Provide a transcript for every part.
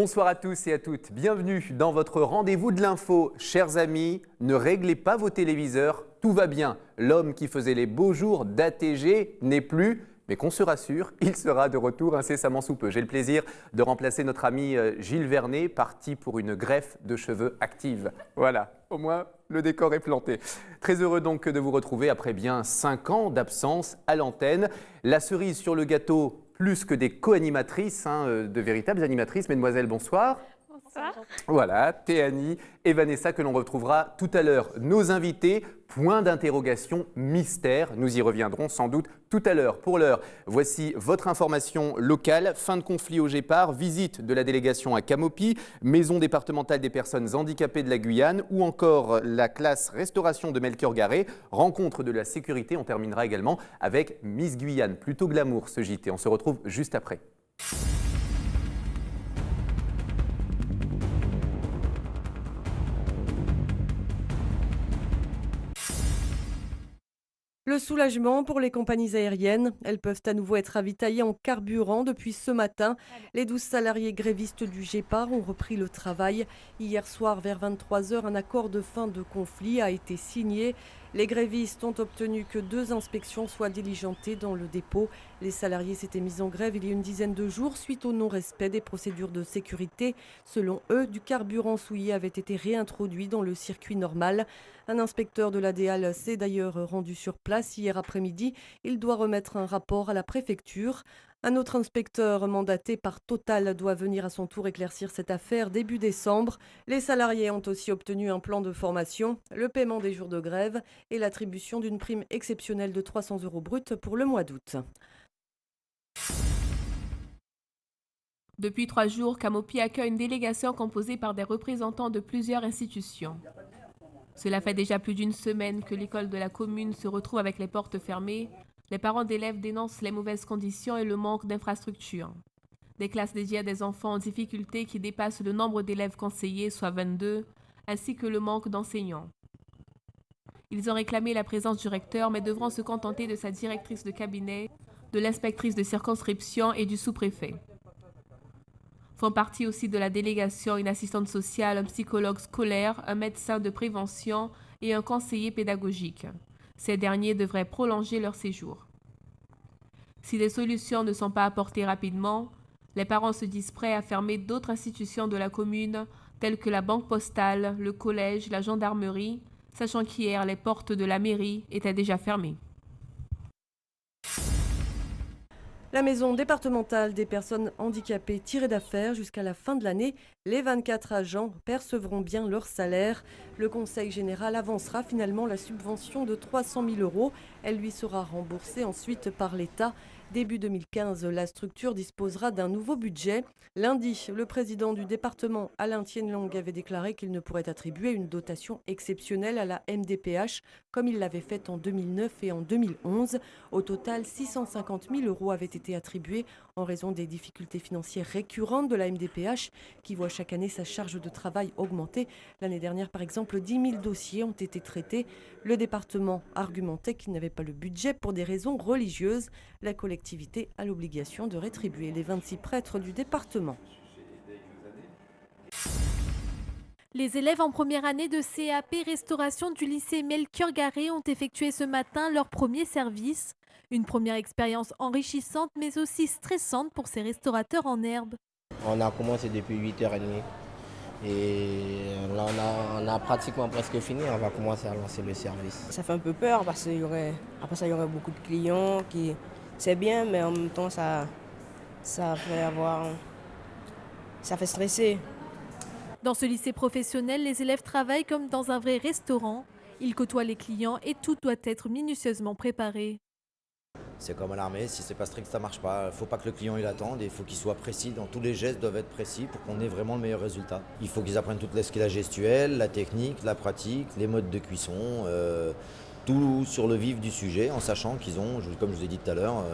Bonsoir à tous et à toutes, bienvenue dans votre rendez-vous de l'info. Chers amis, ne réglez pas vos téléviseurs, tout va bien. L'homme qui faisait les beaux jours d'ATG n'est plus, mais qu'on se rassure, il sera de retour incessamment sous peu. J'ai le plaisir de remplacer notre ami Gilles Vernet, parti pour une greffe de cheveux active. Voilà, au moins le décor est planté. Très heureux donc de vous retrouver après bien 5 ans d'absence à l'antenne. La cerise sur le gâteau, plus que des co-animatrices, de véritables animatrices. Mesdemoiselles, bonsoir. Bonsoir. Voilà, Théanie et Vanessa que l'on retrouvera tout à l'heure. Nos invités, point d'interrogation mystère. Nous y reviendrons sans doute tout à l'heure. Pour l'heure, voici votre information locale. Fin de conflit au Gépard, visite de la délégation à Camopi, maison départementale des personnes handicapées de la Guyane ou encore la classe restauration de Melchior Garé. Rencontre de la sécurité. On terminera également avec Miss Guyane. Plutôt glamour ce JT. On se retrouve juste après. Le soulagement pour les compagnies aériennes. Elles peuvent à nouveau être ravitaillées en carburant depuis ce matin. Les 12 salariés grévistes du Gépard ont repris le travail. Hier soir, vers 23 h, un accord de fin de conflit a été signé. Les grévistes ont obtenu que 2 inspections soient diligentées dans le dépôt. Les salariés s'étaient mis en grève il y a une dizaine de jours suite au non-respect des procédures de sécurité. Selon eux, du carburant souillé avait été réintroduit dans le circuit normal. Un inspecteur de l'ADEAL s'est d'ailleurs rendu sur place hier après-midi. Il doit remettre un rapport à la préfecture. Un autre inspecteur mandaté par Total doit venir à son tour éclaircir cette affaire début décembre. Les salariés ont aussi obtenu un plan de formation, le paiement des jours de grève et l'attribution d'une prime exceptionnelle de 300 € brut pour le mois d'août. Depuis 3 jours, Camopi accueille une délégation composée par des représentants de plusieurs institutions. Cela fait déjà plus d'une semaine que l'école de la commune se retrouve avec les portes fermées. Les parents d'élèves dénoncent les mauvaises conditions et le manque d'infrastructures. Des classes dédiées à des enfants en difficulté qui dépassent le nombre d'élèves conseillés, soit 22, ainsi que le manque d'enseignants. Ils ont réclamé la présence du recteur, mais devront se contenter de sa directrice de cabinet, de l'inspectrice de circonscription et du sous-préfet. Font partie aussi de la délégation une assistante sociale, un psychologue scolaire, un médecin de prévention et un conseiller pédagogique. Ces derniers devraient prolonger leur séjour. Si des solutions ne sont pas apportées rapidement, les parents se disent prêts à fermer d'autres institutions de la commune, telles que la banque postale, le collège, la gendarmerie, sachant qu'hier, les portes de la mairie étaient déjà fermées. La maison départementale des personnes handicapées tirée d'affaire jusqu'à la fin de l'année. Les 24 agents percevront bien leur salaire. Le Conseil général avancera finalement la subvention de 300 000 €. Elle lui sera remboursée ensuite par l'État. Début 2015, la structure disposera d'un nouveau budget. Lundi, le président du département, Alain Tienlong, avait déclaré qu'il ne pourrait attribuer une dotation exceptionnelle à la MDPH comme il l'avait fait en 2009 et en 2011. Au total, 650 000 € avaient été attribués en raison des difficultés financières récurrentes de la MDPH qui voit chaque année sa charge de travail augmenter. L'année dernière, par exemple, 10 000 dossiers ont été traités. Le département argumentait qu'il n'avait pas le budget pour des raisons religieuses. La collectivité a l'obligation de rétribuer les 26 prêtres du département. Les élèves en première année de CAP Restauration du lycée Melchior Garé ont effectué ce matin leur premier service. Une première expérience enrichissante mais aussi stressante pour ces restaurateurs en herbe. On a commencé depuis 8h30 et là on a pratiquement presque fini, on va commencer à lancer le service. Ça fait un peu peur parce qu'il y aurait beaucoup de clients qui... C'est bien mais en même temps ça fait stresser. Dans ce lycée professionnel, les élèves travaillent comme dans un vrai restaurant. Ils côtoient les clients et tout doit être minutieusement préparé. C'est comme à l'armée, si c'est pas strict, ça marche pas. Il ne faut pas que le client il attende, il faut qu'il soit précis. Tous les gestes doivent être précis pour qu'on ait vraiment le meilleur résultat. Il faut qu'ils apprennent toute la gestuelle, la technique, la pratique, les modes de cuisson, tout sur le vif du sujet, en sachant qu'ils ont, comme je vous ai dit tout à l'heure,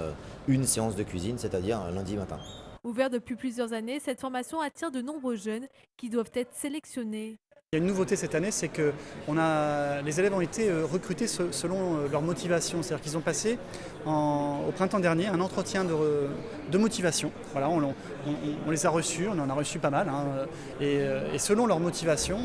une séance de cuisine, c'est-à-dire un lundi matin. Ouvert depuis plusieurs années, cette formation attire de nombreux jeunes qui doivent être sélectionnés. Il y a une nouveauté cette année, c'est que les élèves ont été recrutés selon leur motivation. C'est-à-dire qu'ils ont passé au printemps dernier un entretien de motivation. Voilà, on les a reçus, on en a reçu pas mal. Et selon leur motivation,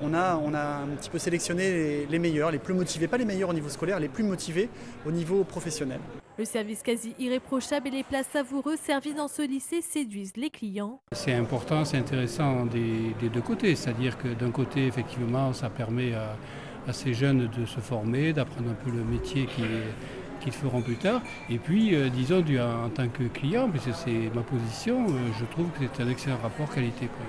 on a un petit peu sélectionné les meilleurs, les plus motivés, pas les meilleurs au niveau scolaire, les plus motivés au niveau professionnel. Le service quasi irréprochable et les plats savoureux servis dans ce lycée séduisent les clients. C'est important, c'est intéressant des deux côtés. C'est-à-dire que d'un côté, effectivement, ça permet à ces jeunes de se former, d'apprendre un peu le métier qu'ils feront plus tard. Et puis, disons, en tant que client, puisque c'est ma position, je trouve que c'est un excellent rapport qualité-prix.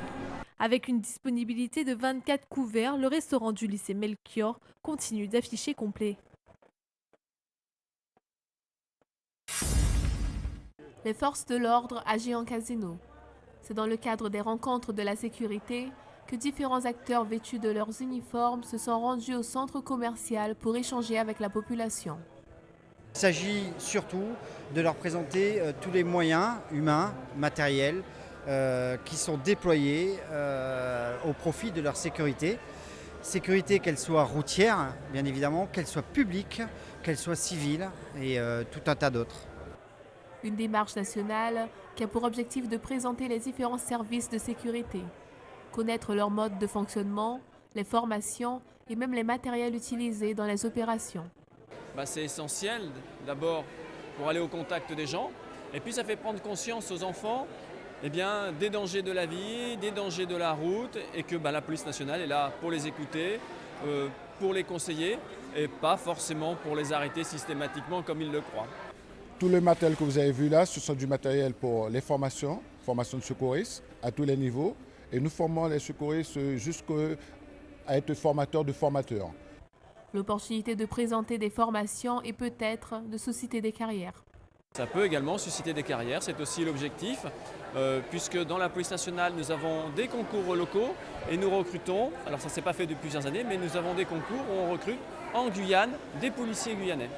Avec une disponibilité de 24 couverts, le restaurant du lycée Melchior continue d'afficher complet. Les forces de l'ordre agissent en casino. C'est dans le cadre des rencontres de la sécurité que différents acteurs vêtus de leurs uniformes se sont rendus au centre commercial pour échanger avec la population. Il s'agit surtout de leur présenter tous les moyens humains, matériels, qui sont déployés au profit de leur sécurité. Sécurité qu'elle soit routière, bien évidemment, qu'elle soit publique, qu'elle soit civile et tout un tas d'autres. Une démarche nationale qui a pour objectif de présenter les différents services de sécurité, connaître leur mode de fonctionnement, les formations et même les matériels utilisés dans les opérations. C'est essentiel d'abord pour aller au contact des gens et puis ça fait prendre conscience aux enfants des dangers de la vie, des dangers de la route et que la police nationale est là pour les écouter, pour les conseiller et pas forcément pour les arrêter systématiquement comme ils le croient. Tout le matériel que vous avez vu là, ce sont du matériel pour les formations de secouristes à tous les niveaux. Et nous formons les secouristes jusqu'à être formateurs de formateurs. L'opportunité de présenter des formations et peut-être de susciter des carrières. Ça peut également susciter des carrières, c'est aussi l'objectif, puisque dans la police nationale, nous avons des concours locaux et nous recrutons, alors ça ne s'est pas fait depuis plusieurs années, mais nous avons des concours où on recrute en Guyane des policiers guyanais.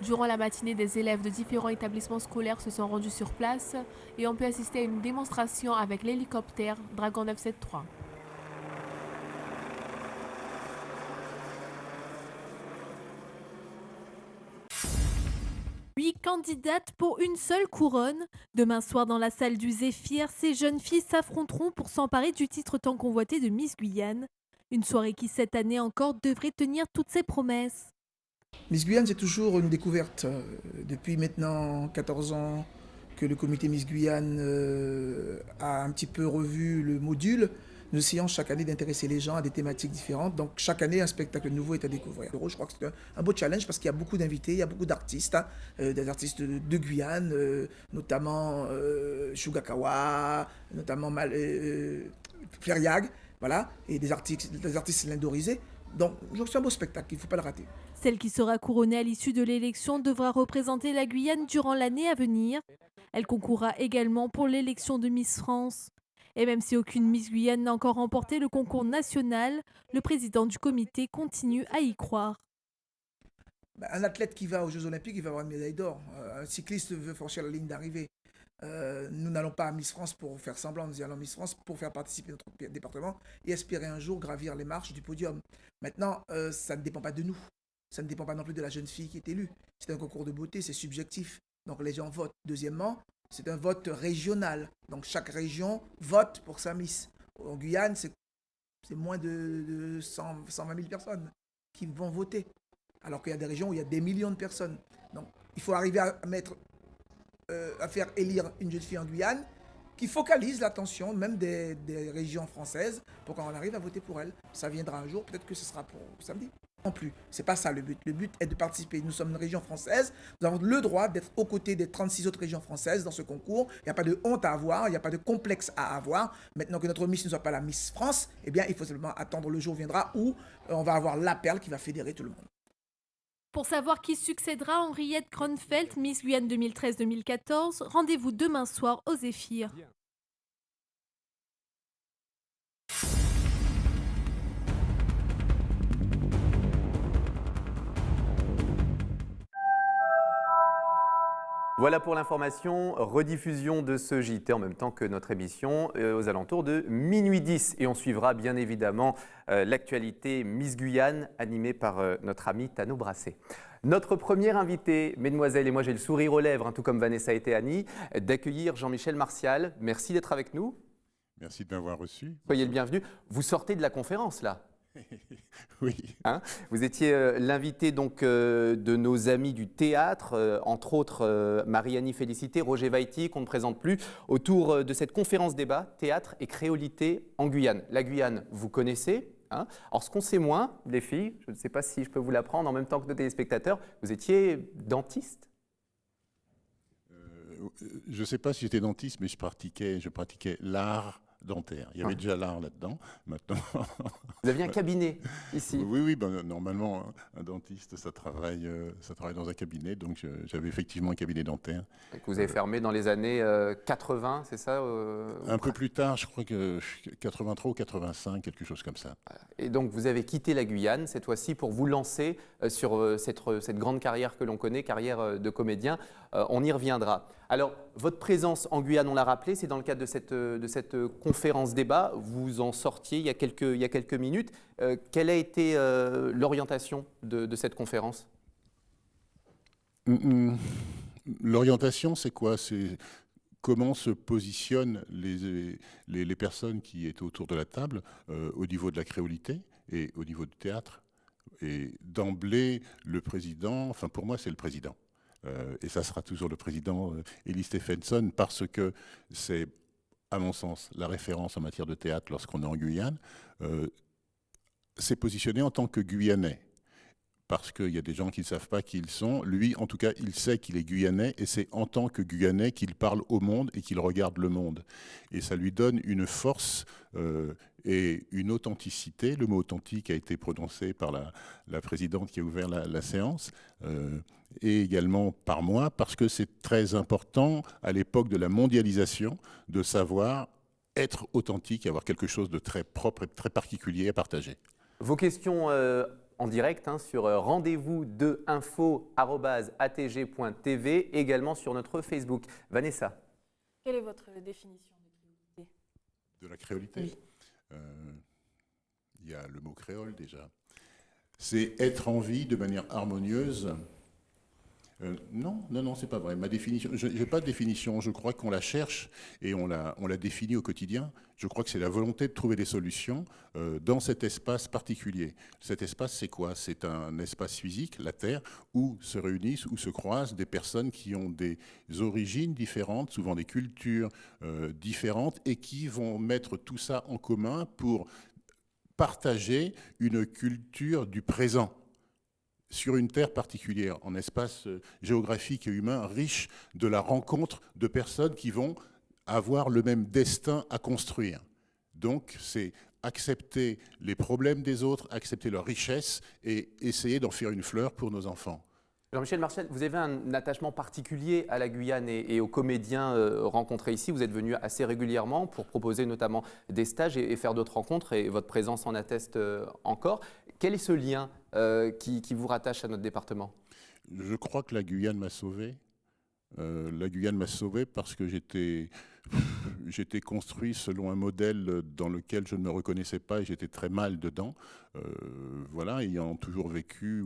Durant la matinée, des élèves de différents établissements scolaires se sont rendus sur place et ont pu assister à une démonstration avec l'hélicoptère Dragon 973. 8 candidates pour une seule couronne. Demain soir, dans la salle du Zéphyr, ces jeunes filles s'affronteront pour s'emparer du titre tant convoité de Miss Guyane. Une soirée qui, cette année encore, devrait tenir toutes ses promesses. Miss Guyane, c'est toujours une découverte. Depuis maintenant 14 ans que le comité Miss Guyane a un petit peu revu le module, nous essayons chaque année d'intéresser les gens à des thématiques différentes. Donc chaque année, un spectacle nouveau est à découvrir. Je crois que c'est un beau challenge parce qu'il y a beaucoup d'invités, il y a beaucoup d'artistes, des artistes de Guyane, notamment Shugakawa, notamment Feriag, voilà, et des artistes lindorisés. Donc c'est un beau spectacle, il ne faut pas le rater. Celle qui sera couronnée à l'issue de l'élection devra représenter la Guyane durant l'année à venir. Elle concourra également pour l'élection de Miss France. Et même si aucune Miss Guyane n'a encore remporté le concours national, le président du comité continue à y croire. Un athlète qui va aux Jeux Olympiques, il va avoir une médaille d'or. Un cycliste veut franchir la ligne d'arrivée. Nous n'allons pas à Miss France pour faire semblant, nous allons à Miss France pour faire participer notre département et espérer un jour gravir les marches du podium. Maintenant, ça ne dépend pas de nous. Ça ne dépend pas non plus de la jeune fille qui est élue. C'est un concours de beauté, c'est subjectif. Donc les gens votent. Deuxièmement, c'est un vote régional. Donc chaque région vote pour sa Miss. En Guyane, c'est moins de 120 000 personnes qui vont voter. Alors qu'il y a des régions où il y a des millions de personnes. Donc il faut arriver à faire élire une jeune fille en Guyane qui focalise l'attention même des régions françaises pour qu'on arrive à voter pour elle. Ça viendra un jour, peut-être que ce sera pour samedi. Non plus, c'est pas ça le but. Le but est de participer. Nous sommes une région française, nous avons le droit d'être aux côtés des 36 autres régions françaises dans ce concours. Il n'y a pas de honte à avoir, il n'y a pas de complexe à avoir. Maintenant que notre Miss ne soit pas la Miss France, eh bien il faut seulement attendre le jour viendra où on va avoir la perle qui va fédérer tout le monde. Pour savoir qui succédera à Henriette Kronfeld, Miss Guyane 2013-2014, rendez-vous demain soir au Zéphyr. Voilà pour l'information, rediffusion de ce JT en même temps que notre émission aux alentours de minuit 10. Et on suivra bien évidemment l'actualité Miss Guyane animée par notre ami Tano Brassé. Notre première invitée, mesdemoiselles, et moi j'ai le sourire aux lèvres, tout comme Vanessa et Annie, d'accueillir Jean-Michel Martial. Merci d'être avec nous. Merci de m'avoir reçu. Soyez le bienvenu. Vous sortez de la conférence là. Oui. Vous étiez l'invité donc de nos amis du théâtre, entre autres Marie-Annie Félicité, Roger Vaiti, qu'on ne présente plus, autour de cette conférence débat théâtre et créolité en Guyane. La Guyane, vous connaissez. Alors ce qu'on sait moins, les filles, je ne sais pas si je peux vous l'apprendre en même temps que nos téléspectateurs, vous étiez dentiste. Je ne sais pas si j'étais dentiste, mais je pratiquais l'art dentaire. Il y avait déjà l'art là-dedans. Maintenant. Vous aviez un cabinet ici? Oui, ben, normalement, un dentiste, ça travaille dans un cabinet. Donc, j'avais effectivement un cabinet dentaire. Et que vous avez fermé dans les années 80, c'est ça un peu plus tard, je crois que 83 ou 85, quelque chose comme ça. Et donc, vous avez quitté la Guyane, cette fois-ci, pour vous lancer sur cette grande carrière que l'on connaît, carrière de comédien. On y reviendra. Alors, votre présence en Guyane, on l'a rappelé, c'est dans le cadre de cette conférence débat. Vous en sortiez il y a quelques minutes. Quelle a été l'orientation de cette conférence? L'orientation, c'est quoi? C'est comment se positionnent les personnes qui étaient autour de la table au niveau de la créolité et au niveau du théâtre. Et d'emblée, le président, enfin pour moi, c'est le président. Et ça sera toujours le président Elie Stephenson, parce que c'est, à mon sens, la référence en matière de théâtre lorsqu'on est en Guyane. C'est positionné en tant que Guyanais, parce qu'il y a des gens qui ne savent pas qui ils sont. Lui, en tout cas, il sait qu'il est Guyanais, et c'est en tant que Guyanais qu'il parle au monde et qu'il regarde le monde. Et ça lui donne une force et une authenticité. Le mot authentique a été prononcé par la présidente qui a ouvert la séance, et également par moi, parce que c'est très important à l'époque de la mondialisation de savoir être authentique et avoir quelque chose de très propre et de très particulier à partager. Vos questions en direct sur rendez-vous2info@atg.tv, également sur notre Facebook. Vanessa. Quelle est votre définition de créolité? De la créolité? Oui. Il y a le mot créole déjà. C'est être en vie de manière harmonieuse. Non, c'est pas vrai. Ma définition, je n'ai pas de définition. Je crois qu'on la cherche et on la définit au quotidien. Je crois que c'est la volonté de trouver des solutions dans cet espace particulier. Cet espace, c'est quoi? C'est un espace physique, la Terre, où se réunissent, où se croisent des personnes qui ont des origines différentes, souvent des cultures différentes, et qui vont mettre tout ça en commun pour partager une culture du présent sur une terre particulière, en espace géographique et humain riche de la rencontre de personnes qui vont avoir le même destin à construire. Donc, c'est accepter les problèmes des autres, accepter leurs richesses et essayer d'en faire une fleur pour nos enfants. Jean-Michel Martial, vous avez un attachement particulier à la Guyane et aux comédiens rencontrés ici. Vous êtes venu assez régulièrement pour proposer notamment des stages et faire d'autres rencontres, et votre présence en atteste encore. Quel est ce lien qui vous rattache à notre département? Je crois que la Guyane m'a sauvé. La Guyane m'a sauvé parce que j'étais construit selon un modèle dans lequel je ne me reconnaissais pas et j'étais très mal dedans. Voilà, ayant toujours vécu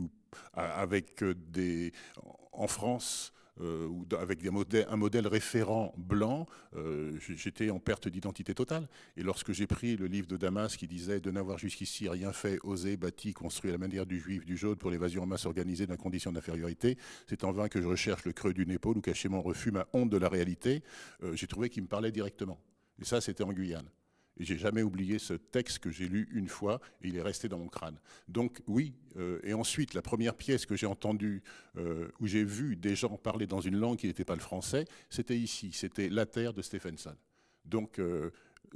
en France, avec un modèle référent blanc, j'étais en perte d'identité totale. Et lorsque j'ai pris le livre de Damas qui disait « De n'avoir jusqu'ici rien fait, osé, bâti, construit à la manière du juif, du jaune pour l'évasion en masse organisée d'une condition d'infériorité, c'est en vain que je recherche le creux d'une épaule ou cacher mon refus, ma honte de la réalité », j'ai trouvé qu'il me parlait directement. Et ça, c'était en Guyane. Et j'ai jamais oublié ce texte que j'ai lu une fois et il est resté dans mon crâne. Donc oui, et ensuite la première pièce que j'ai entendue, où j'ai vu des gens parler dans une langue qui n'était pas le français, c'était ici, c'était La Terre de Stephenson. Donc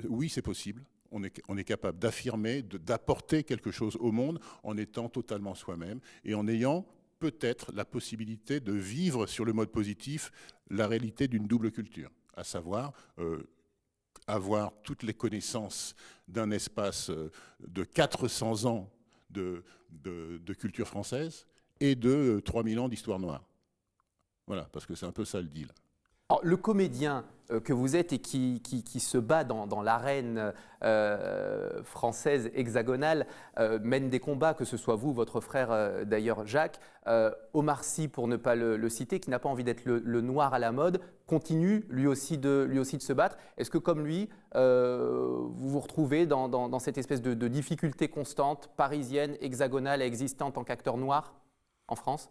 oui, c'est possible. On est capable d'affirmer, d'apporter quelque chose au monde en étant totalement soi-même et en ayant peut-être la possibilité de vivre sur le mode positif la réalité d'une double culture, à savoir avoir toutes les connaissances d'un espace de 400 ans de culture française et de 3000 ans d'histoire noire. Voilà, parce que c'est un peu ça le deal. Alors, le comédien que vous êtes et qui se bat dans l'arène française hexagonale mène des combats, que ce soit vous, votre frère d'ailleurs Jacques. Omar Sy, pour ne pas le citer, qui n'a pas envie d'être le noir à la mode, continue lui aussi de se battre. Est-ce que comme lui, vous vous retrouvez dans cette espèce de difficulté constante, parisienne, hexagonale, à exister en tant qu'acteur noir en France ?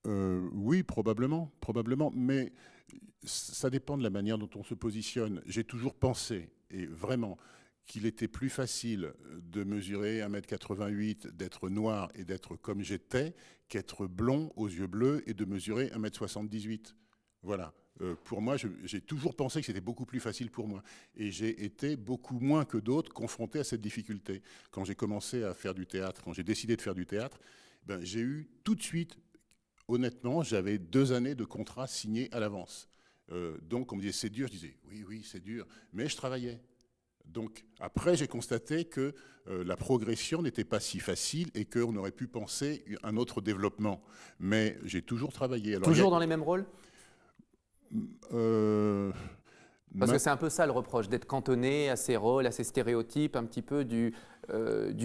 Oui, probablement, mais ça dépend de la manière dont on se positionne. J'ai toujours pensé, et vraiment, qu'il était plus facile de mesurer 1,88 m, d'être noir et d'être comme j'étais, qu'être blond aux yeux bleus et de mesurer 1,78 m. Voilà. Pour moi, j'ai toujours pensé que c'était beaucoup plus facile pour moi. Et j'ai été beaucoup moins que d'autres confronté à cette difficulté. Quand j'ai commencé à faire du théâtre, quand j'ai décidé de faire du théâtre, ben, j'ai eu tout de suite... Honnêtement, j'avais 2 années de contrat signés à l'avance. Donc, on me disait, c'est dur. Je disais, oui, c'est dur. Mais je travaillais. Donc, après, j'ai constaté que la progression n'était pas si facile et qu'on aurait pu penser un autre développement. Mais j'ai toujours travaillé. Alors, toujours dans les mêmes rôles ? Parce que c'est un peu ça le reproche, d'être cantonné à ces rôles, à ces stéréotypes, un petit peu du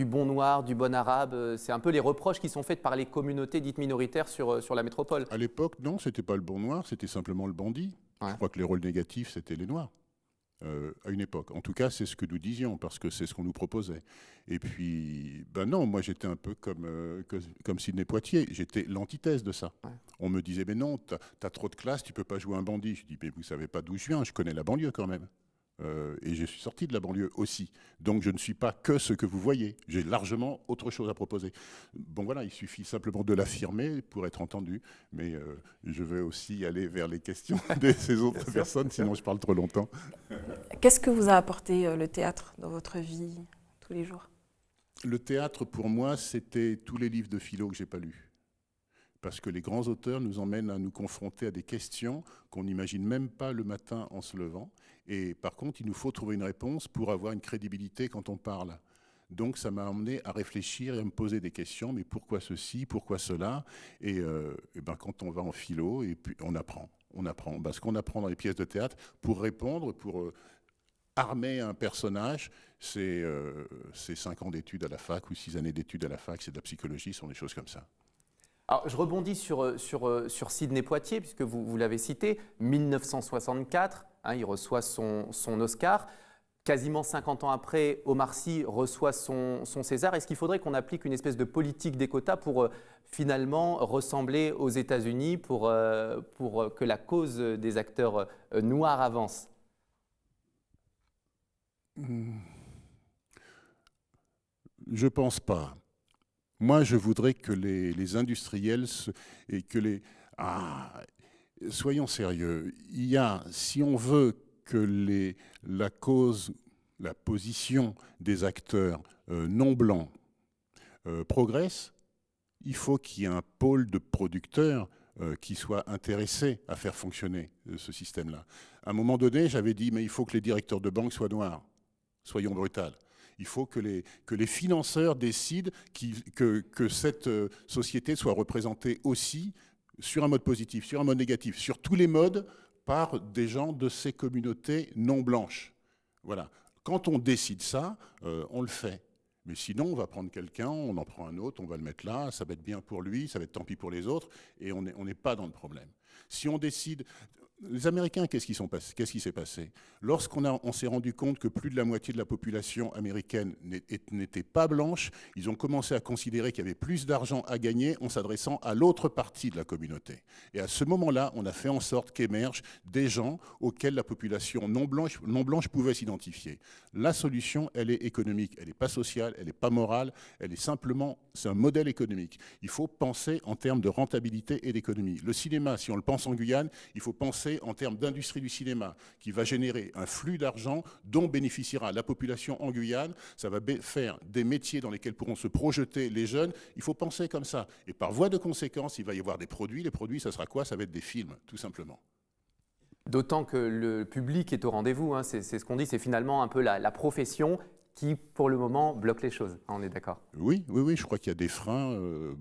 bon noir, du bon arabe. C'est un peu les reproches qui sont faits par les communautés dites minoritaires sur la métropole. À l'époque, non, c'était pas le bon noir, c'était simplement le bandit. Ouais. Je crois que les rôles négatifs, c'était les noirs. À une époque. En tout cas, c'est ce que nous disions, parce que c'est ce qu'on nous proposait. Et puis, ben non, moi j'étais un peu comme Sidney Poitier, j'étais l'antithèse de ça. Ouais. On me disait, mais non, t'as trop de classe, tu peux pas jouer un bandit. Je dis, mais vous savez pas d'où je viens, je connais la banlieue quand même. Et je suis sorti de la banlieue aussi. Donc je ne suis pas que ce que vous voyez. J'ai largement autre chose à proposer. Bon voilà, il suffit simplement de l'affirmer pour être entendu. Mais je vais aussi aller vers les questions de ces autres personnes, sinon je parle trop longtemps. Qu'est-ce que vous a apporté le théâtre dans votre vie tous les jours ? Le théâtre, pour moi, c'était tous les livres de philo que j'ai pas lus. Parce que les grands auteurs nous emmènent à nous confronter à des questions qu'on n'imagine même pas le matin en se levant. Et par contre, il nous faut trouver une réponse pour avoir une crédibilité quand on parle. Donc ça m'a amené à réfléchir et à me poser des questions. Mais pourquoi ceci, pourquoi cela ? Et ben, quand on va en philo, et puis on apprend. Ce qu'on apprend dans les pièces de théâtre pour répondre, pour armer un personnage, c'est 5 ans d'études à la fac ou 6 années d'études à la fac, c'est de la psychologie, ce sont des choses comme ça. Alors, je rebondis sur Sidney Poitier, puisque vous l'avez cité, 1964, il reçoit son Oscar. Quasiment 50 ans après, Omar Sy reçoit son César. Est-ce qu'il faudrait qu'on applique une espèce de politique des quotas pour finalement ressembler aux États-Unis, pour que la cause des acteurs noirs avance ? Je pense pas. Moi, je voudrais que les industriels et que les... soyons sérieux. Si on veut que la position des acteurs non blancs progresse, il faut qu'il y ait un pôle de producteurs qui soit intéressé à faire fonctionner ce système-là. À un moment donné, j'avais dit, mais il faut que les directeurs de banque soient noirs. Soyons brutals. Il faut que les financeurs décident que cette société soit représentée aussi sur un mode positif, sur un mode négatif, sur tous les modes par des gens de ces communautés non blanches. Voilà. Quand on décide ça, on le fait. Mais sinon, on va prendre quelqu'un, on en prend un autre, on va le mettre là, ça va être bien pour lui, ça va être tant pis pour les autres, et on n'est pas dans le problème. Si on décide... Les Américains, qu'est-ce qui s'est passé? Lorsqu'on s'est rendu compte que plus de la moitié de la population américaine n'était pas blanche, ils ont commencé à considérer qu'il y avait plus d'argent à gagner en s'adressant à l'autre partie de la communauté. Et à ce moment-là, on a fait en sorte qu'émergent des gens auxquels la population non blanche pouvait s'identifier. La solution, elle est économique, elle n'est pas sociale, elle n'est pas morale, elle est simplement, c'est un modèle économique. Il faut penser en termes de rentabilité et d'économie. Le cinéma, si on le pense en Guyane, il faut penser en termes d'industrie du cinéma, qui va générer un flux d'argent dont bénéficiera la population en Guyane. Ça va faire des métiers dans lesquels pourront se projeter les jeunes. Il faut penser comme ça. Et par voie de conséquence, il va y avoir des produits. Les produits, ça sera quoi? Ça va être des films, tout simplement. D'autant que le public est au rendez-vous. C'est ce qu'on dit, c'est finalement un peu la profession qui, pour le moment, bloquent les choses. On est d'accord. Oui, je crois qu'il y a des freins.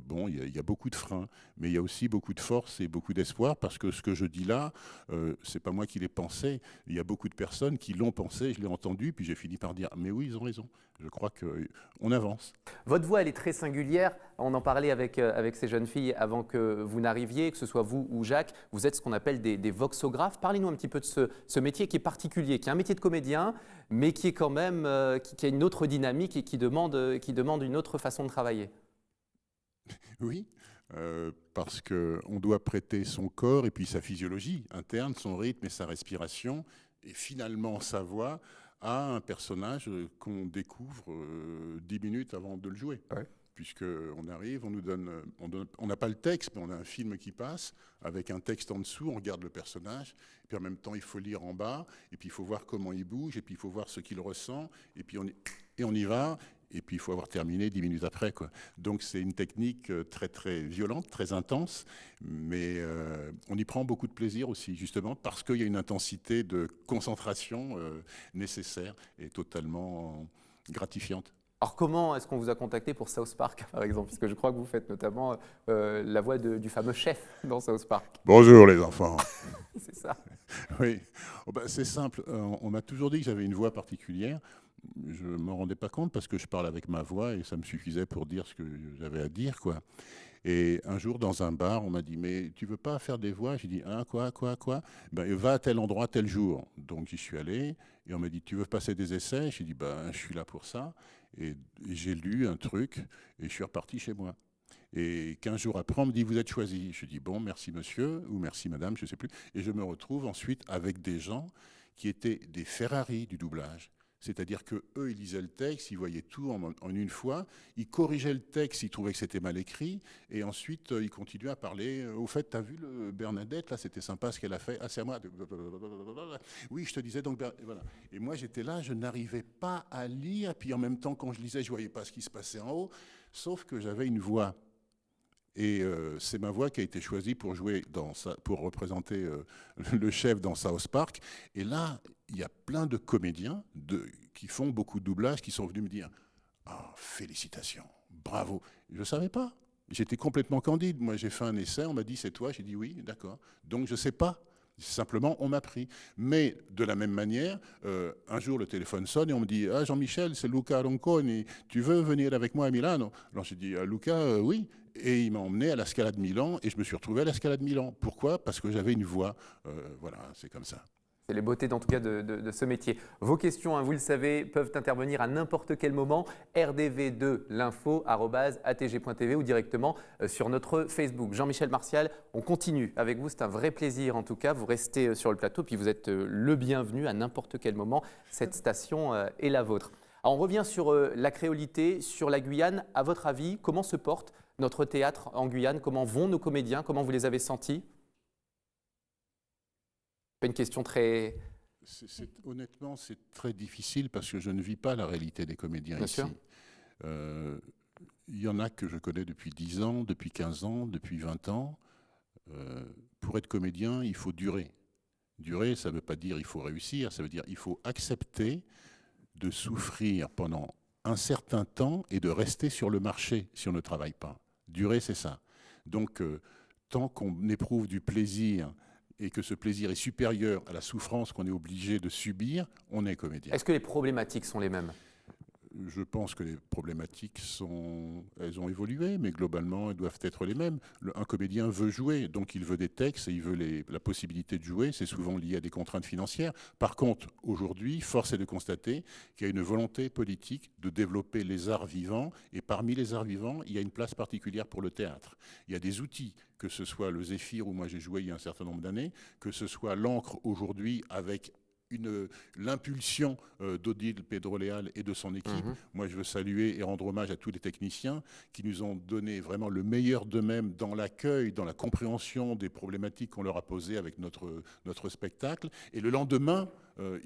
Bon, il y a beaucoup de freins, mais il y a aussi beaucoup de force et beaucoup d'espoir, parce que ce que je dis là, c'est pas moi qui l'ai pensé. Il y a beaucoup de personnes qui l'ont pensé, je l'ai entendu, puis j'ai fini par dire, mais oui, ils ont raison. Je crois qu'on avance. Votre voix, elle est très singulière. On en parlait avec ces jeunes filles avant que vous n'arriviez, que ce soit vous ou Jacques. Vous êtes ce qu'on appelle des voxographes. Parlez-nous un petit peu de ce métier qui est particulier, qui est un métier de comédien, mais qui est quand même, qui a une autre dynamique et qui demande une autre façon de travailler. Oui, parce qu'on doit prêter son corps et puis sa physiologie interne, son rythme et sa respiration, et finalement sa voix, à un personnage qu'on découvre 10 minutes avant de le jouer. Ouais. Puisqu'on arrive, on n'a pas le texte, mais on a un film qui passe avec un texte en dessous, on regarde le personnage, et puis en même temps il faut lire en bas, et puis il faut voir comment il bouge, et puis il faut voir ce qu'il ressent, et puis on y va, et puis il faut avoir terminé 10 minutes après, quoi. Donc c'est une technique très très violente, très intense, mais on y prend beaucoup de plaisir aussi, justement, parce qu'il y a une intensité de concentration nécessaire et totalement gratifiante. Alors comment est-ce qu'on vous a contacté pour South Park, par exemple? Puisque je crois que vous faites notamment la voix du fameux chef dans South Park. Bonjour les enfants. C'est ça. Oui, oh ben, c'est simple. On m'a toujours dit que j'avais une voix particulière. Je ne m'en rendais pas compte parce que je parle avec ma voix et ça me suffisait pour dire ce que j'avais à dire, quoi. Et un jour, dans un bar, on m'a dit « Mais tu veux pas faire des voix ?» J'ai dit « Ah, quoi ?» Ben, va à tel endroit, tel jour. Donc j'y suis allé et on m'a dit « Tu veux passer des essais ?» J'ai dit ben, « Je suis là pour ça. » Et j'ai lu un truc et je suis reparti chez moi. Et 15 jours après, on me dit « Vous êtes choisi ?» Je dis « Bon, merci monsieur ou merci madame, je ne sais plus. » Et je me retrouve ensuite avec des gens qui étaient des Ferrari du doublage. C'est-à-dire qu'eux, ils lisaient le texte, ils voyaient tout en une fois, ils corrigeaient le texte, ils trouvaient que c'était mal écrit, et ensuite, ils continuaient à parler. Au fait, t'as vu le Bernadette, là, c'était sympa ce qu'elle a fait. Ah, c'est à moi. Oui, je te disais donc, voilà. Et moi, j'étais là, je n'arrivais pas à lire, puis en même temps, quand je lisais, je ne voyais pas ce qui se passait en haut, sauf que j'avais une voix. Et c'est ma voix qui a été choisie pour jouer pour représenter le chef dans South Park. Et là, il y a plein de comédiens qui font beaucoup de doublage qui sont venus me dire « Ah, félicitations, bravo !» Je ne savais pas. J'étais complètement candide. Moi, j'ai fait un essai, on m'a dit « C'est toi ?» J'ai dit « Oui, d'accord. » Donc, je ne sais pas. Simplement, on m'a pris. Mais de la même manière, un jour, le téléphone sonne et on me dit « Ah, Jean-Michel, c'est Luca Ronconi, tu veux venir avec moi à Milano ?» Alors, j'ai dit « Luca, oui. » Et il m'a emmené à la Scala de Milan et je me suis retrouvé à la Scala de Milan. Pourquoi? Parce que j'avais une voix. Voilà, c'est comme ça. C'est les beautés, en tout cas, de ce métier. Vos questions, hein, vous le savez, peuvent intervenir à n'importe quel moment. rdv2l'info@atg.tv ou directement sur notre Facebook. Jean-Michel Martial, on continue avec vous. C'est un vrai plaisir, en tout cas. Vous restez sur le plateau, puis vous êtes le bienvenu à n'importe quel moment. Cette station est la vôtre. Alors, on revient sur la créolité, sur la Guyane. À votre avis, comment se porte notre théâtre en Guyane? Comment vont nos comédiens? Comment vous les avez sentis? Pas une question très... Honnêtement, c'est très difficile parce que je ne vis pas la réalité des comédiens Bien ici. sûr. Il y en a que je connais depuis 10 ans, depuis 15 ans, depuis 20 ans. Pour être comédien, il faut durer. Durer, ça ne veut pas dire il faut réussir, ça veut dire il faut accepter de souffrir pendant un certain temps et de rester sur le marché si on ne travaille pas. Durer, c'est ça. Donc, tant qu'on éprouve du plaisir et que ce plaisir est supérieur à la souffrance qu'on est obligé de subir, on est comédien. Est-ce que les problématiques sont les mêmes? Je pense que les problématiques elles ont évolué, mais globalement, elles doivent être les mêmes. Un comédien veut jouer, donc il veut des textes et il veut la possibilité de jouer. C'est souvent lié à des contraintes financières. Par contre, aujourd'hui, force est de constater qu'il y a une volonté politique de développer les arts vivants. Et parmi les arts vivants, il y a une place particulière pour le théâtre. Il y a des outils, que ce soit le Zéphyr où moi j'ai joué il y a un certain nombre d'années, que ce soit l'encre aujourd'hui avec l'impulsion d'Odile Pedroleal et de son équipe. Moi, je veux saluer et rendre hommage à tous les techniciens qui nous ont donné vraiment le meilleur d'eux-mêmes dans l'accueil, dans la compréhension des problématiques qu'on leur a posées avec notre spectacle. Et le lendemain,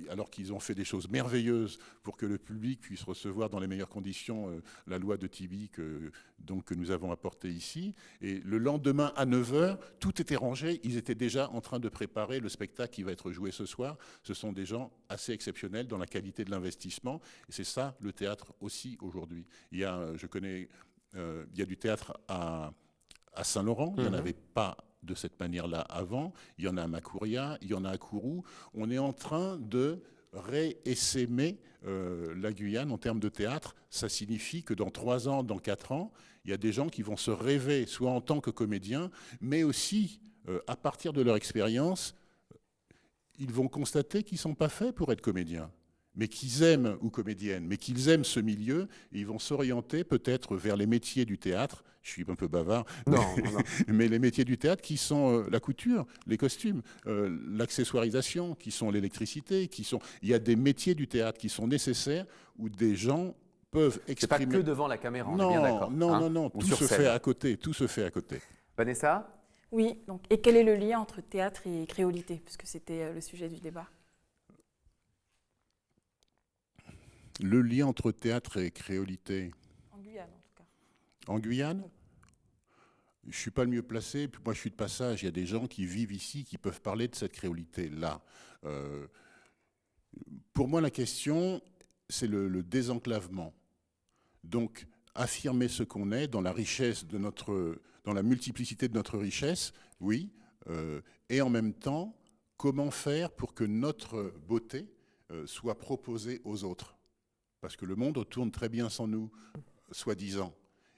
alors qu'ils ont fait des choses merveilleuses pour que le public puisse recevoir dans les meilleures conditions la loi de Tibi que nous avons apportée ici. Et le lendemain à 9 h, tout était rangé. Ils étaient déjà en train de préparer le spectacle qui va être joué ce soir. Ce sont des gens assez exceptionnels dans la qualité de l'investissement. Et c'est ça le théâtre aussi aujourd'hui. Il y a du théâtre à Saint-Laurent. Il n'y en avait pas de cette manière-là avant. Il y en a à Macouria, il y en a à Kourou. On est en train de réessaimer la Guyane en termes de théâtre. Ça signifie que dans 3 ans, dans 4 ans, il y a des gens qui vont se rêver, soit en tant que comédiens, mais aussi, à partir de leur expérience, ils vont constater qu'ils ne sont pas faits pour être comédiens, mais qu'ils aiment, ou comédiennes, mais qu'ils aiment ce milieu, et ils vont s'orienter peut-être vers les métiers du théâtre. Je suis un peu bavard, mais les métiers du théâtre qui sont la couture, les costumes, l'accessoirisation, qui sont l'électricité, il y a des métiers du théâtre qui sont nécessaires où des gens peuvent exprimer. C'est pas que devant la caméra, on non, est bien d'accord. Non, tout se fait à côté, Vanessa ? Oui, donc, et quel est le lien entre théâtre et créolité, puisque c'était le sujet du débat? Le lien entre théâtre et créolité. En Guyane, en tout cas. En Guyane ? Je ne suis pas le mieux placé, puis moi je suis de passage, il y a des gens qui vivent ici, qui peuvent parler de cette créolité-là. Pour moi, la question, c'est le désenclavement. Donc, affirmer ce qu'on est dans la richesse de dans la multiplicité de notre richesse, oui, et en même temps, comment faire pour que notre beauté soit proposée aux autres. Parce que le monde tourne très bien sans nous, soi-disant.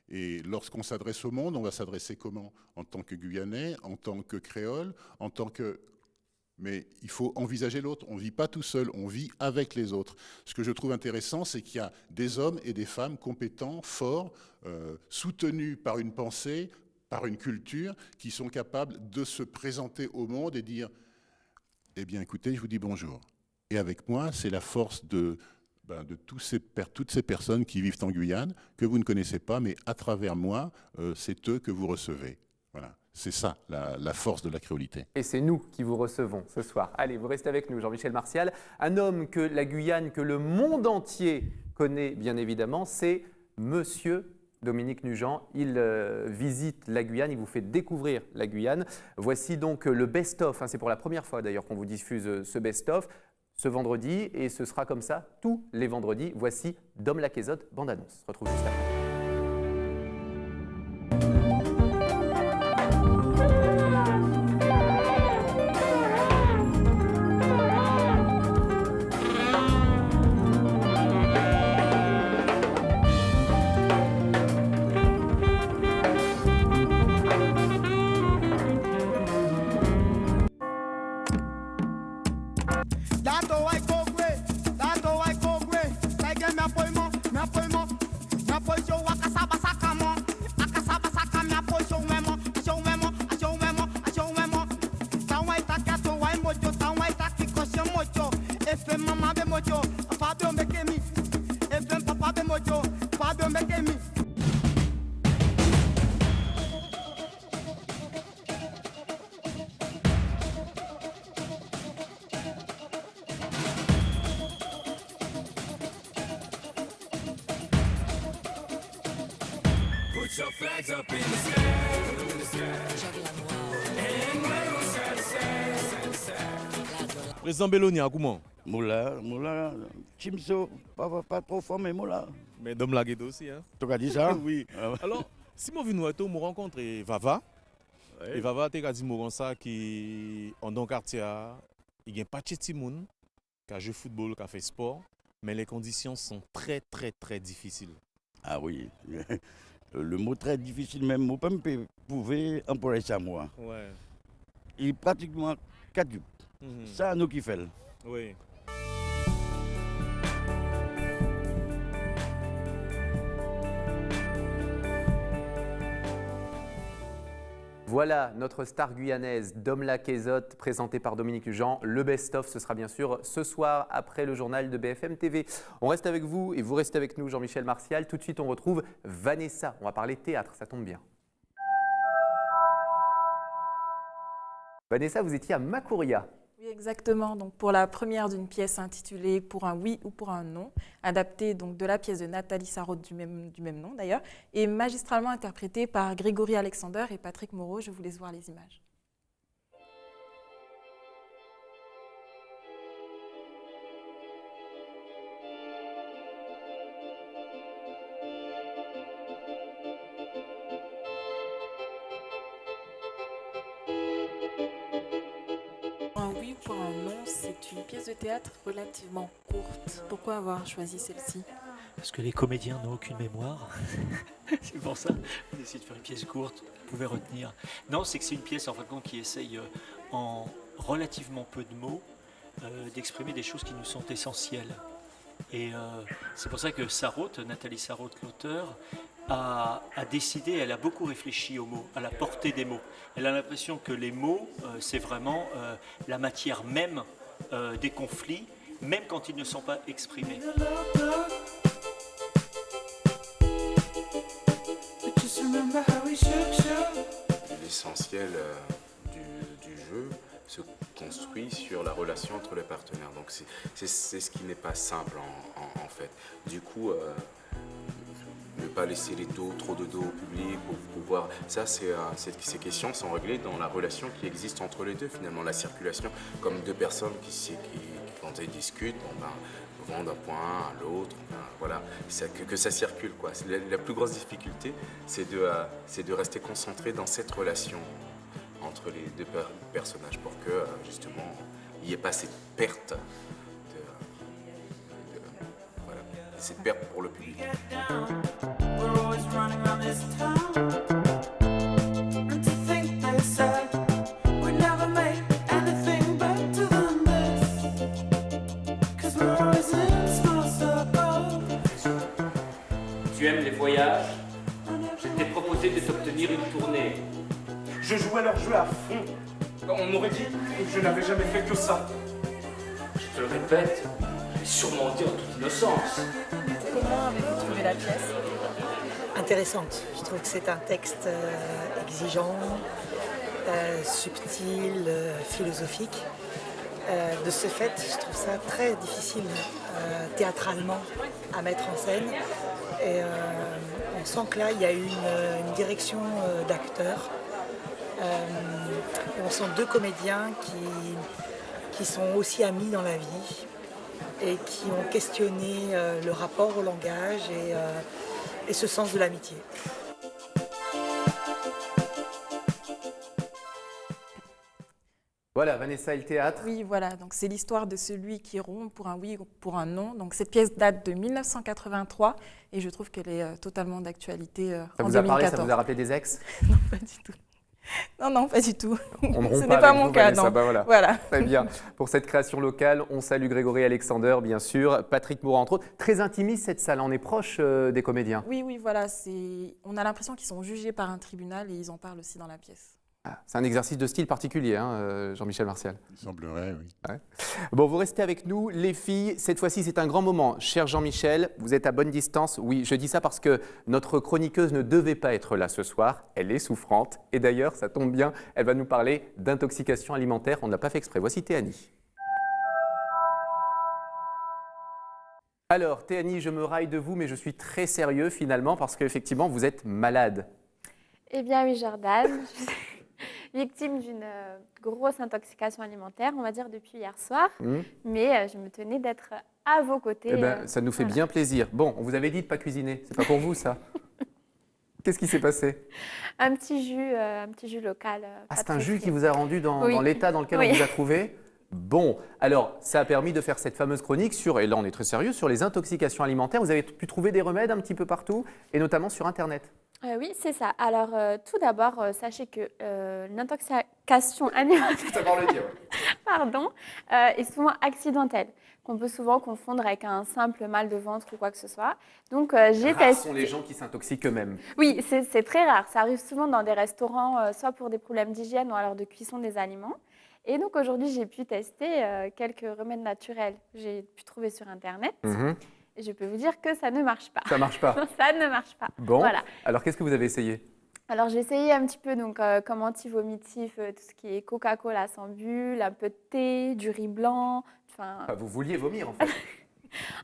Et lorsqu'on s'adresse au monde, on va s'adresser comment? En tant que Guyanais, en tant que Créole, en tant que... Mais il faut envisager l'autre. On ne vit pas tout seul, on vit avec les autres. Ce que je trouve intéressant, c'est qu'il y a des hommes et des femmes compétents, forts, soutenus par une pensée, par une culture, qui sont capables de se présenter au monde et dire « Eh bien, écoutez, je vous dis bonjour. » Et avec moi, c'est la force de toutes ces personnes qui vivent en Guyane, que vous ne connaissez pas, mais à travers moi, c'est eux que vous recevez. Voilà. C'est ça, la force de la créolité. Et c'est nous qui vous recevons ce soir. Allez, vous restez avec nous, Jean-Michel Martial. Un homme que la Guyane, que le monde entier connaît bien évidemment, c'est Monsieur Dominique Nugent. Il visite la Guyane, il vous fait découvrir la Guyane. Voici donc le best-of. C'est pour la première fois d'ailleurs qu'on vous diffuse ce best-of ce vendredi, et ce sera comme ça tous les vendredis. Voici Dom Laquezotte, bande-annonce. On se retrouve juste après. Président Belloni, comment? Moula, Chimso, pas trop formé, Moula. Mais Dom Laguedo aussi, hein? Tu as dit ça? Oui. Alors, si je viens nous rencontrer Vava, et Vava, tu as dit ça qui en dans quartier, il n'y a pas de petit monde qui a joué football, qui a fait sport, mais les conditions sont très, très, très difficiles. Ah oui. Le mot très difficile, même, moi, je pouvais employer ça, moi. Ouais. Il est pratiquement caduc. Ça, nous qui fait. Oui. Voilà notre star guyanaise, Dom Laquezotte, présentée par Dominique Nugent. Le best-of, ce sera bien sûr ce soir après le journal de BFM TV. On reste avec vous et vous restez avec nous, Jean-Michel Martial. Tout de suite, on retrouve Vanessa. On va parler théâtre, ça tombe bien. Vanessa, vous étiez à Macouria. Oui, Oui, exactement. Donc, pour la première d'une pièce intitulée « Pour un oui ou pour un non », adaptée donc, de la pièce de Nathalie Sarraute du même nom d'ailleurs, et magistralement interprétée par Grégory Alexander et Patrick Moreau. Je vous laisse voir les images. Pour un non, c'est une pièce de théâtre relativement courte. Pourquoi avoir choisi celle-ci? Parce que les comédiens n'ont aucune mémoire. C'est pour ça qu'on essaie de faire une pièce courte, vous pouvez retenir. Non, c'est que c'est une pièce en fin de compte qui essaye en relativement peu de mots d'exprimer des choses qui nous sont essentielles. Et c'est pour ça que Sarraute, Nathalie Sarraute, l'auteur, a décidé, elle a beaucoup réfléchi aux mots, à la portée des mots. Elle a l'impression que les mots, c'est vraiment la matière même des conflits, même quand ils ne sont pas exprimés. L'essentiel du jeu se construit sur la relation entre les partenaires. Donc c'est ce qui n'est pas simple en fait. Du coup, ne pas laisser trop de dos au public pour pouvoir... Ça, ces questions sont réglées dans la relation qui existe entre les deux, finalement. La circulation, comme deux personnes qui quand elles discutent, vont d'un point à l'autre, voilà, que ça circule, quoi. La plus grosse difficulté, c'est de rester concentré dans cette relation entre les deux personnages pour que, justement, il n'y ait pas cette perte, voilà, cette perte pour le public. Tu aimes les voyages? Je t'ai proposé de t'obtenir une tournée. Je jouais leur jeu à fond. On m'aurait dit que je n'avais jamais fait que ça. Je te le répète, j'ai sûrement dit en toute innocence. Comment avez-vous trouvé la pièce? Intéressante. Je trouve que c'est un texte exigeant, subtil, philosophique. De ce fait, je trouve ça très difficile théâtralement à mettre en scène. Et on sent que là, il y a eu une direction d'acteurs. On sent deux comédiens qui sont aussi amis dans la vie et qui ont questionné le rapport au langage et ce sens de l'amitié. Voilà, Vanessa et le théâtre. Oui, voilà, donc c'est l'histoire de celui qui rompt pour un oui ou pour un non. Donc cette pièce date de 1983 et je trouve qu'elle est totalement d'actualité Ça en vous a 2014. parlé, ça vous a rappelé des ex? Non, pas du tout. Non, pas du tout. On ne Ce rompt n'est pas mon cas, Vanessa, non. bah Voilà. Très bien. Pour cette création locale, on salue Grégory Alexander, bien sûr, Patrick Moreau, entre autres. Très intimiste cette salle, on est proche des comédiens. Oui, voilà. On a l'impression qu'ils sont jugés par un tribunal et ils en parlent aussi dans la pièce. Ah, c'est un exercice de style particulier, hein, Jean-Michel Martial. Il semblerait, oui. Ouais. Bon, vous restez avec nous, les filles. Cette fois-ci, c'est un grand moment. Cher Jean-Michel, vous êtes à bonne distance. Oui, je dis ça parce que notre chroniqueuse ne devait pas être là ce soir. Elle est souffrante. Et d'ailleurs, ça tombe bien, elle va nous parler d'intoxication alimentaire. On ne l'a pas fait exprès. Voici Théanie. Alors, Théanie, je me raille de vous, mais je suis très sérieux finalement parce qu'effectivement, vous êtes malade. Eh bien oui, Jordan. Victime d'une grosse intoxication alimentaire, on va dire depuis hier soir, mais je me tenais d'être à vos côtés. Eh ben, ça nous fait bien plaisir. Bon, on vous avait dit de ne pas cuisiner, c'est pas pour vous ça? Qu'est-ce qui s'est passé? Un petit jus local. C'est un jus qui vous a rendu dans l'état dans lequel on vous a trouvé? Bon, alors ça a permis de faire cette fameuse chronique sur, et là on est très sérieux, sur les intoxications alimentaires. Vous avez pu trouver des remèdes un petit peu partout, et notamment sur Internet. Oui, c'est ça. Alors, tout d'abord, sachez que l'intoxication alimentaire pardon, est souvent accidentelle, qu'on peut souvent confondre avec un simple mal de ventre ou quoi que ce soit. Donc, j'ai testé... sont les gens qui s'intoxiquent eux-mêmes. Oui, c'est très rare. Ça arrive souvent dans des restaurants, soit pour des problèmes d'hygiène ou alors de cuisson des aliments. Et donc, aujourd'hui, j'ai pu tester quelques remèdes naturels que j'ai pu trouver sur Internet. Et je peux vous dire que ça ne marche pas. Ça marche pas. Ça ne marche pas. Bon, voilà. alors qu'est-ce que vous avez essayé? Alors j'ai essayé un petit peu donc, comme anti-vomitif, tout ce qui est Coca-Cola sans bulle, un peu de thé, du riz blanc. Vous vouliez vomir en fait.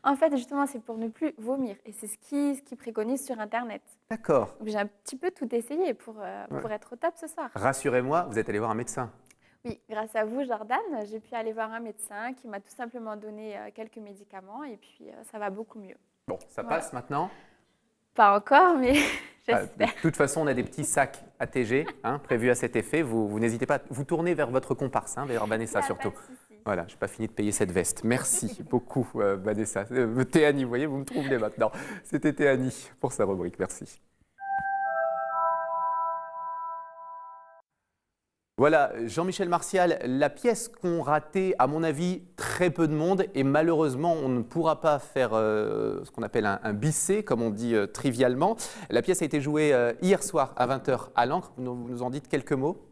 En fait, justement, c'est pour ne plus vomir. Et c'est ce qu'ils préconisent sur Internet. D'accord. Donc j'ai un petit peu tout essayé pour être au top ce soir. Rassurez-moi, vous êtes allé voir un médecin. Oui, grâce à vous, Jordan, j'ai pu aller voir un médecin qui m'a tout simplement donné quelques médicaments et puis ça va beaucoup mieux. Bon, ça passe maintenant? Pas encore, mais De toute façon, on a des petits sacs ATG prévus à cet effet. Vous n'hésitez pas, vous tournez vers votre comparse, vers Vanessa surtout. Voilà, je n'ai pas fini de payer cette veste. Merci beaucoup, Vanessa. Théanie, vous voyez, vous me troublez maintenant. C'était Théanie pour sa rubrique. Merci. Voilà, Jean-Michel Martial, la pièce qu'ont raté, à mon avis, très peu de monde. Et malheureusement, on ne pourra pas faire ce qu'on appelle un bissé, comme on dit trivialement. La pièce a été jouée hier soir à 20h à l'Ancre. Vous nous en dites quelques mots?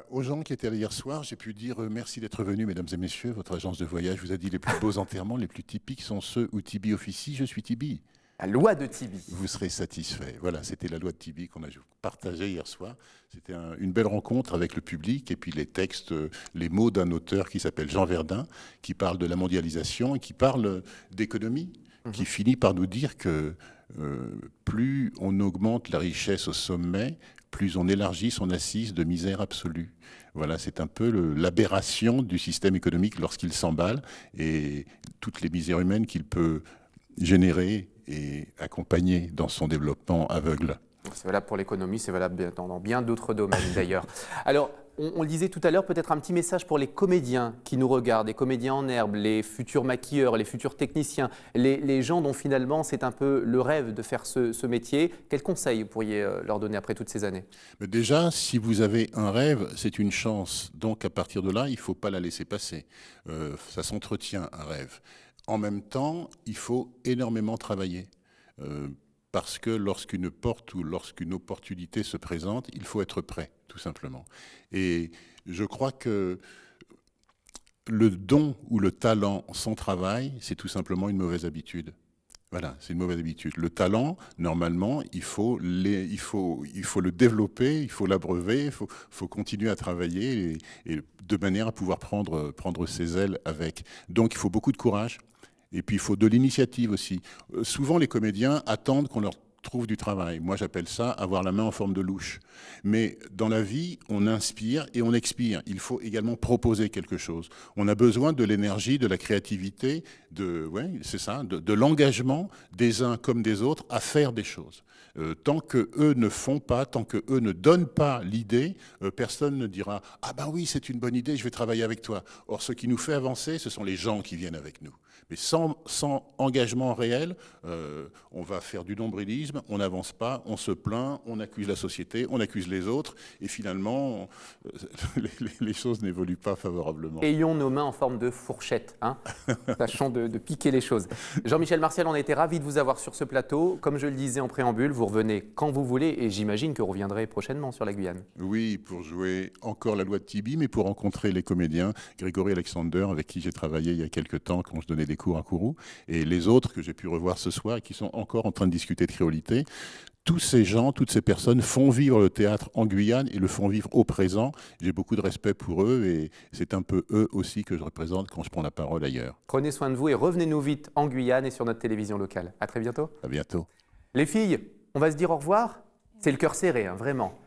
Aux gens qui étaient là hier soir, j'ai pu dire merci d'être venus, mesdames et messieurs. Votre agence de voyage vous a dit les plus beaux enterrements, les plus typiques sont ceux où Tibi officie. Je suis Tibi. La loi de Tibi. Vous serez satisfait. Voilà, c'était la loi de Tibi qu'on a partagée hier soir. C'était une belle rencontre avec le public et puis les textes, les mots d'un auteur qui s'appelle Jean Verdun, qui parle de la mondialisation et qui parle d'économie, qui finit par nous dire que plus on augmente la richesse au sommet, plus on élargit son assise de misère absolue. Voilà, c'est un peu l'aberration du système économique lorsqu'il s'emballe et toutes les misères humaines qu'il peut générer et accompagner dans son développement aveugle. C'est valable pour l'économie, c'est valable dans bien d'autres domaines d'ailleurs. Alors, on le disait tout à l'heure, peut-être un petit message pour les comédiens qui nous regardent, les comédiens en herbe, les futurs maquilleurs, les futurs techniciens, les gens dont finalement c'est un peu le rêve de faire ce métier. Quels conseils vous pourriez leur donner après toutes ces années? Mais déjà, si vous avez un rêve, c'est une chance. Donc à partir de là, il ne faut pas la laisser passer. Ça s'entretient, un rêve. En même temps, il faut énormément travailler. Parce que lorsqu'une porte ou lorsqu'une opportunité se présente, il faut être prêt, tout simplement. Et je crois que le don ou le talent sans travail, c'est tout simplement une mauvaise habitude. Voilà, c'est une mauvaise habitude. Le talent, normalement, il faut le développer, il faut l'abreuver, il faut continuer à travailler et de manière à pouvoir prendre ses ailes avec. Donc, il faut beaucoup de courage. Et puis, il faut de l'initiative aussi. Souvent, les comédiens attendent qu'on leur trouve du travail. Moi, j'appelle ça avoir la main en forme de louche. Mais dans la vie, on inspire et on expire. Il faut également proposer quelque chose. On a besoin de l'énergie, de la créativité, de l'engagement des uns comme des autres à faire des choses. Tant qu'eux ne font pas, tant qu'eux ne donnent pas l'idée, personne ne dira « Ah ben oui, c'est une bonne idée, je vais travailler avec toi ». Or, ce qui nous fait avancer, ce sont les gens qui viennent avec nous. Mais sans engagement réel, on va faire du nombrilisme, on n'avance pas, on se plaint, on accuse la société, on accuse les autres, et finalement, les choses n'évoluent pas favorablement. Ayons nos mains en forme de fourchette, tâchons de piquer les choses. Jean-Michel Martial, on a été ravis de vous avoir sur ce plateau. Comme je le disais en préambule, vous revenez quand vous voulez, et j'imagine que vous reviendrez prochainement sur la Guyane. Oui, pour jouer encore la loi de Tibi, mais pour rencontrer les comédiens, Grégory Alexander, avec qui j'ai travaillé il y a quelques temps quand je donnais des cours à Kourou, et les autres que j'ai pu revoir ce soir et qui sont encore en train de discuter de créolité. Tous ces gens, toutes ces personnes font vivre le théâtre en Guyane et le font vivre au présent. J'ai beaucoup de respect pour eux et c'est un peu eux aussi que je représente quand je prends la parole ailleurs. Prenez soin de vous et revenez-nous vite en Guyane et sur notre télévision locale. À très bientôt. À bientôt. Les filles, on va se dire au revoir. C'est le cœur serré, vraiment.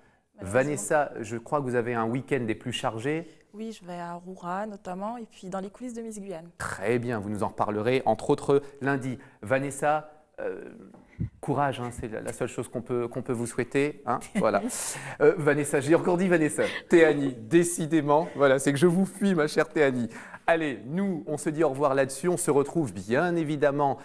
Vanessa, je crois que vous avez un week-end des plus chargés. Oui, je vais à Roura notamment, et puis dans les coulisses de Miss Guyane. Très bien, vous nous en reparlerez, entre autres lundi. Vanessa, courage, c'est la seule chose qu'on peut vous souhaiter. Voilà. Vanessa, j'ai encore dit Vanessa. Théanie, décidément, voilà, c'est que je vous fuis, ma chère Théanie. Allez, nous, on se dit au revoir là-dessus. On se retrouve bien évidemment,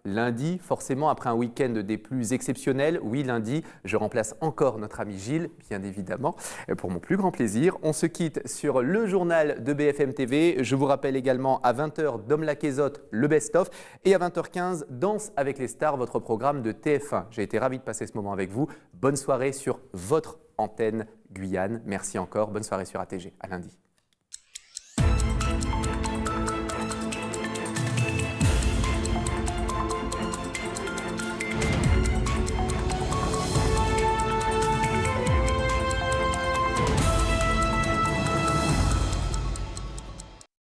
lundi, forcément, après un week-end des plus exceptionnels. Oui, lundi, je remplace encore notre ami Gilles, bien évidemment, pour mon plus grand plaisir. On se quitte sur le journal de BFM TV. Je vous rappelle également à 20h, Dom Laquezotte, le best-of. Et à 20h15, Danse avec les stars, votre programme de TF1. J'ai été ravi de passer ce moment avec vous. Bonne soirée sur votre antenne Guyane. Merci encore. Bonne soirée sur ATG. À lundi.